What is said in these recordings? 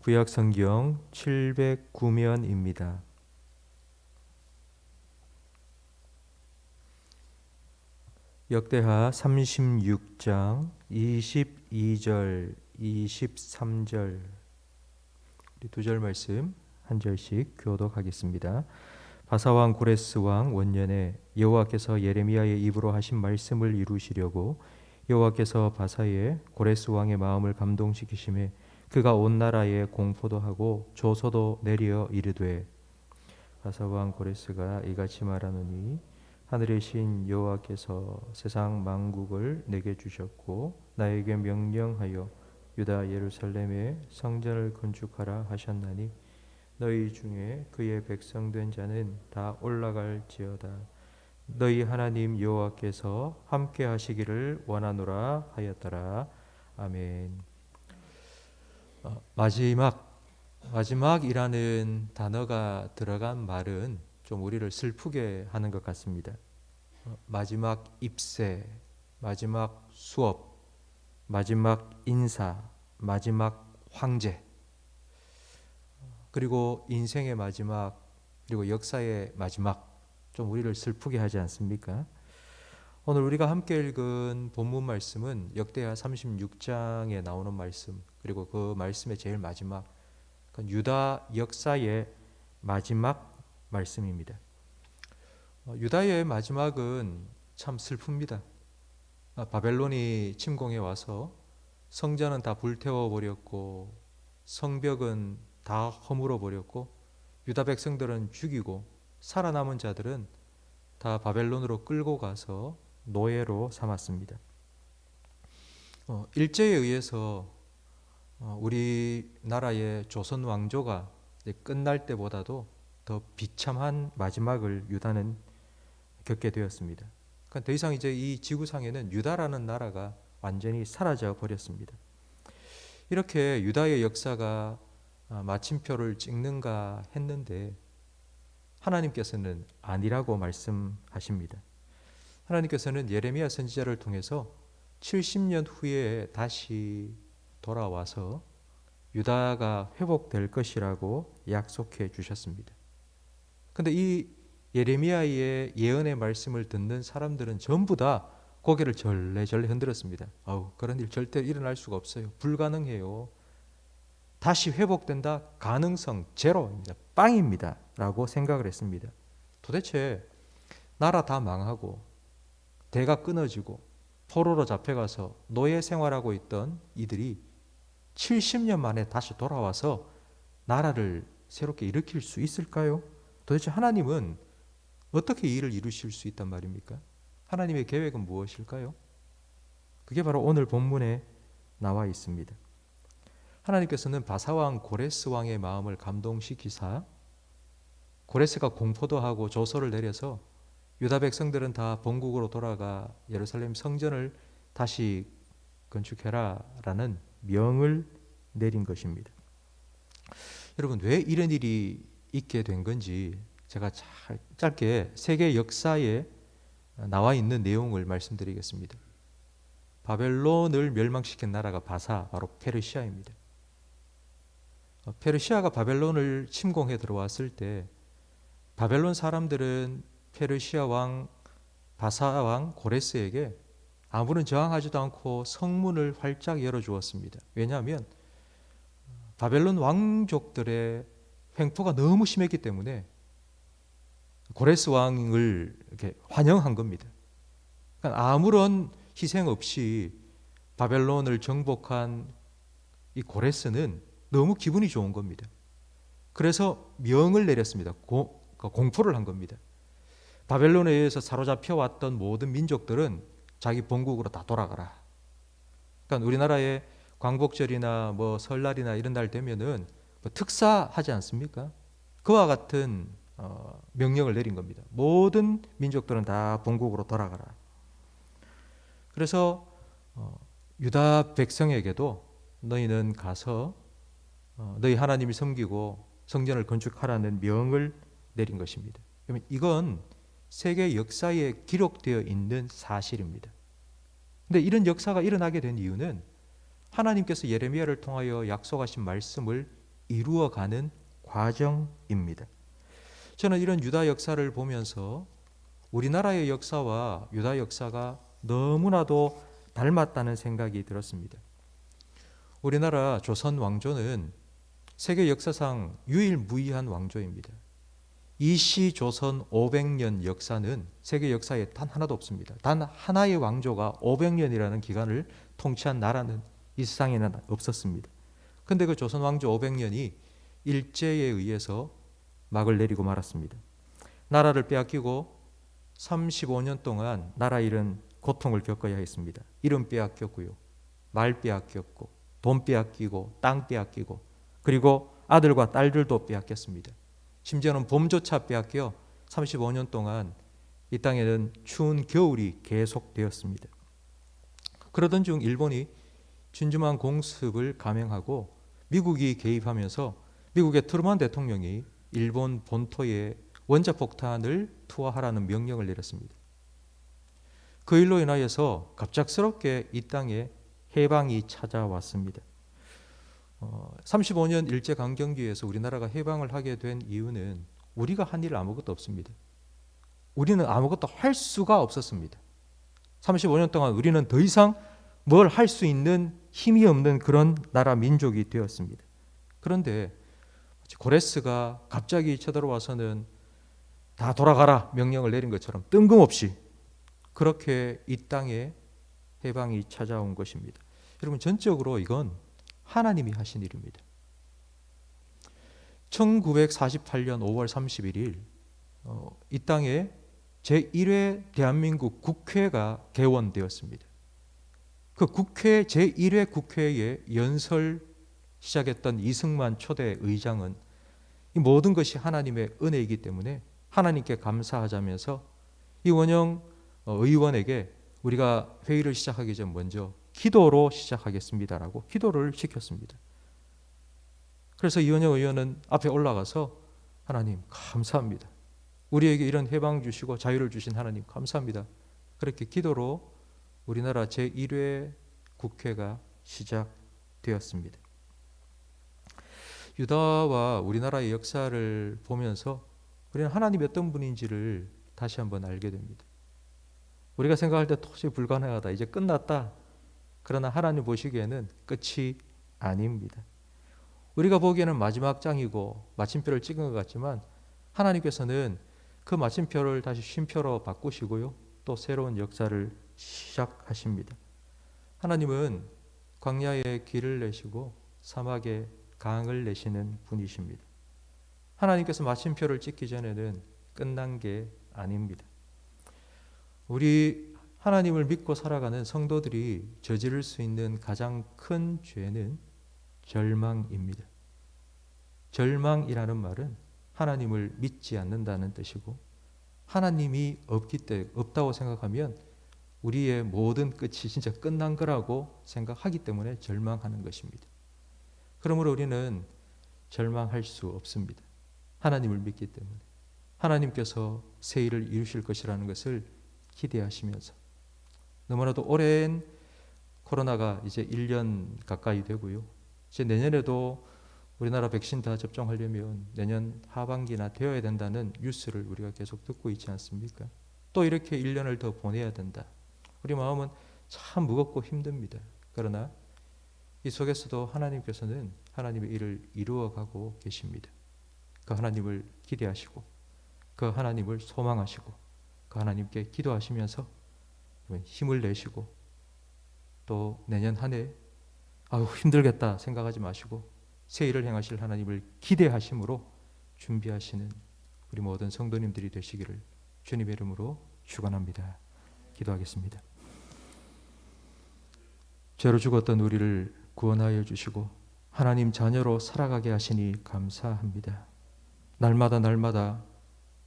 구약 성경 709면입니다. 역대하 36장 22절, 23절 우리 두 절 말씀 한 절씩 교독하겠습니다. 바사왕 고레스 왕 원년에 여호와께서 예레미야의 입으로 하신 말씀을 이루시려고 여호와께서 바사의 고레스 왕의 마음을 감동시키심에 그가 온 나라에 공포도 하고 조서도 내려 이르되 바사 왕 고레스가 이같이 말하노니 하늘의 신 여호와께서 세상 만국을 내게 주셨고 나에게 명령하여 유다 예루살렘에 성전을 건축하라 하셨나니 너희 중에 그의 백성된 자는 다 올라갈지어다. 너희 하나님 여호와께서 함께 하시기를 원하노라 하였더라. 아멘. 마지막이라는 단어가 들어간 말은 좀 우리를 슬프게 하는 것 같습니다. 마지막 입세, 마지막 수업, 마지막 인사, 마지막 황제, 그리고 인생의 마지막, 그리고 역사의 마지막, 좀 우리를 슬프게 하지 않습니까? 오늘 우리가 함께 읽은 본문 말씀은 역대하 36장에 나오는 말씀, 그리고 그 말씀의 제일 마지막, 유다 역사의 마지막 말씀입니다. 유다의 마지막은 참 슬픕니다. 바벨론이 침공해 와서 성전은 다 불태워 버렸고 성벽은 다 허물어 버렸고 유다 백성들은 죽이고 살아남은 자들은 다 바벨론으로 끌고 가서 노예로 삼았습니다. 일제에 의해서 우리나라의 조선 왕조가 끝날 때보다도 더 비참한 마지막을 유다는 겪게 되었습니다. 그러니까 더 이상 이제 이 지구상에는 유다라는 나라가 완전히 사라져 버렸습니다. 이렇게 유다의 역사가 마침표를 찍는가 했는데 하나님께서는 아니라고 말씀하십니다. 하나님께서는 예레미야 선지자를 통해서 70년 후에 다시 돌아와서 유다가 회복될 것이라고 약속해 주셨습니다. 그런데 이 예레미야의 예언의 말씀을 듣는 사람들은 전부 다 고개를 절레절레 흔들었습니다. 그런 일 절대 일어날 수가 없어요. 불가능해요. 다시 회복된다? 가능성 제로입니다. 빵입니다. 라고 생각을 했습니다. 도대체 나라 다 망하고 대가 끊어지고 포로로 잡혀가서 노예 생활하고 있던 이들이 70년 만에 다시 돌아와서 나라를 새롭게 일으킬 수 있을까요? 도대체 하나님은 어떻게 이 일을 이루실 수 있단 말입니까? 하나님의 계획은 무엇일까요? 그게 바로 오늘 본문에 나와 있습니다. 하나님께서는 바사왕 고레스 왕의 마음을 감동시키사 고레스가 공포도 하고 조서를 내려서 유다 백성들은 다 본국으로 돌아가 예루살렘 성전을 다시 건축해라 라는 명을 내린 것입니다. 여러분, 왜 이런 일이 있게 된 건지 제가 짧게 세계 역사에 나와 있는 내용을 말씀드리겠습니다. 바벨론을 멸망시킨 나라가 바로 페르시아입니다. 페르시아가 바벨론을 침공해 들어왔을 때 바벨론 사람들은 페르시아 왕 바사 왕 고레스에게 아무런 저항하지도 않고 성문을 활짝 열어주었습니다. 왜냐하면 바벨론 왕족들의 횡포가 너무 심했기 때문에 고레스 왕을 이렇게 환영한 겁니다. 그러니까 아무런 희생 없이 바벨론을 정복한 이 고레스는 너무 기분이 좋은 겁니다. 그래서 명을 내렸습니다. 공포를 한 겁니다. 바벨론에 의해서 사로잡혀 왔던 모든 민족들은 자기 본국으로 다 돌아가라. 그러니까 우리나라의 광복절이나 설날이나 이런 날 되면은 특사하지 않습니까? 그와 같은 명령을 내린 겁니다. 모든 민족들은 다 본국으로 돌아가라. 그래서 유다 백성에게도 너희는 가서 너희 하나님을 섬기고 성전을 건축하라는 명을 내린 것입니다. 그러면 이건 세계 역사에 기록되어 있는 사실입니다. 그런데 이런 역사가 일어나게 된 이유는 하나님께서 예레미야를 통하여 약속하신 말씀을 이루어가는 과정입니다. 저는 이런 유다 역사를 보면서 우리나라의 역사와 유다 역사가 너무나도 닮았다는 생각이 들었습니다. 우리나라 조선 왕조는 세계 역사상 유일무이한 왕조입니다. 이시 조선 500년 역사는 세계 역사에 단 하나도 없습니다. 단 하나의 왕조가 500년이라는 기간을 통치한 나라는 이 세상에는 없었습니다. 근데 그 조선 왕조 500년이 일제에 의해서 막을 내리고 말았습니다. 나라를 빼앗기고 35년 동안 나라 잃은 고통을 겪어야 했습니다. 이름 빼앗겼고요. 말 빼앗겼고 돈 빼앗기고 땅 빼앗기고 그리고 아들과 딸들도 빼앗겼습니다. 심지어는 봄조차 빼앗겨 35년 동안 이 땅에는 추운 겨울이 계속되었습니다. 그러던 중 일본이 진주만 공습을 감행하고 미국이 개입하면서 미국의 트루먼 대통령이 일본 본토에 원자폭탄을 투하하라는 명령을 내렸습니다. 그 일로 인하여서 갑작스럽게 이 땅에 해방이 찾아왔습니다. 35년 일제강점기에서 우리나라가 해방을 하게 된 이유는 우리가 한 일 아무것도 없습니다. 우리는 아무것도 할 수가 없었습니다. 35년 동안 우리는 더 이상 뭘 할 수 있는 힘이 없는 그런 나라 민족이 되었습니다. 그런데 고레스가 갑자기 쳐들어와서는 다 돌아가라 명령을 내린 것처럼 뜬금없이 그렇게 이 땅에 해방이 찾아온 것입니다. 여러분, 전적으로 이건 하나님이 하신 일입니다. 1948년 5월 31일 이 땅에 제1회 대한민국 국회가 개원되었습니다. 그 국회 제1회 국회에 연설 시작했던 이승만 초대 의장은 이 모든 것이 하나님의 은혜이기 때문에 하나님께 감사하자면서 이원영 의원에게 우리가 회의를 시작하기 전 먼저 기도로 시작하겠습니다라고 기도를 시켰습니다. 그래서 이원영 의원은 앞에 올라가서 하나님 감사합니다. 우리에게 이런 해방 주시고 자유를 주신 하나님 감사합니다. 그렇게 기도로 우리나라 제1회 국회가 시작되었습니다. 유다와 우리나라의 역사를 보면서 우리는 하나님이 어떤 분인지를 다시 한번 알게 됩니다. 우리가 생각할 때 도저히 불가능하다, 이제 끝났다. 그러나 하나님 보시기에는 끝이 아닙니다. 우리가 보기에는 마지막 장이고 마침표를 찍은 것 같지만 하나님께서는 그 마침표를 다시 쉼표로 바꾸시고요. 또 새로운 역사를 시작하십니다. 하나님은 광야에 길을 내시고 사막에 강을 내시는 분이십니다. 하나님께서 마침표를 찍기 전에는 끝난 게 아닙니다. 우리 하나님을 믿고 살아가는 성도들이 저지를 수 있는 가장 큰 죄는 절망입니다. 절망이라는 말은 하나님을 믿지 않는다는 뜻이고 하나님이 없다고 생각하면 우리의 모든 끝이 진짜 끝난 거라고 생각하기 때문에 절망하는 것입니다. 그러므로 우리는 절망할 수 없습니다. 하나님을 믿기 때문에 하나님께서 새 일을 이루실 것이라는 것을 기대하시면서 너무나도 오랜 코로나가 이제 1년 가까이 되고요. 이제 내년에도 우리나라 백신 다 접종하려면 내년 하반기나 되어야 된다는 뉴스를 우리가 계속 듣고 있지 않습니까? 또 이렇게 1년을 더 보내야 된다. 우리 마음은 참 무겁고 힘듭니다. 그러나 이 속에서도 하나님께서는 하나님의 일을 이루어가고 계십니다. 그 하나님을 기대하시고 그 하나님을 소망하시고 그 하나님께 기도하시면서 힘을 내시고 또 내년 한 해 힘들겠다 생각하지 마시고 새 일을 행하실 하나님을 기대하심으로 준비하시는 우리 모든 성도님들이 되시기를 주님의 이름으로 축원합니다. 기도하겠습니다. 죄로 죽었던 우리를 구원하여 주시고 하나님 자녀로 살아가게 하시니 감사합니다. 날마다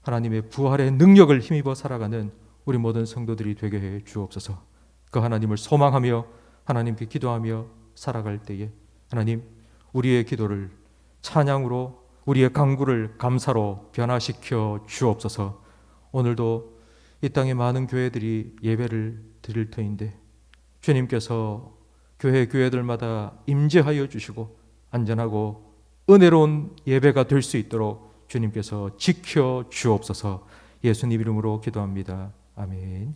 하나님의 부활의 능력을 힘입어 살아가는 우리 모든 성도들이 되게 해 주옵소서. 그 하나님을 소망하며 하나님께 기도하며 살아갈 때에 하나님 우리의 기도를 찬양으로 우리의 간구를 감사로 변화시켜 주옵소서. 오늘도 이 땅의 많은 교회들이 예배를 드릴 터인데 주님께서 교회들마다 임재하여 주시고 안전하고 은혜로운 예배가 될 수 있도록 주님께서 지켜 주옵소서. 예수님 이름으로 기도합니다. 아멘.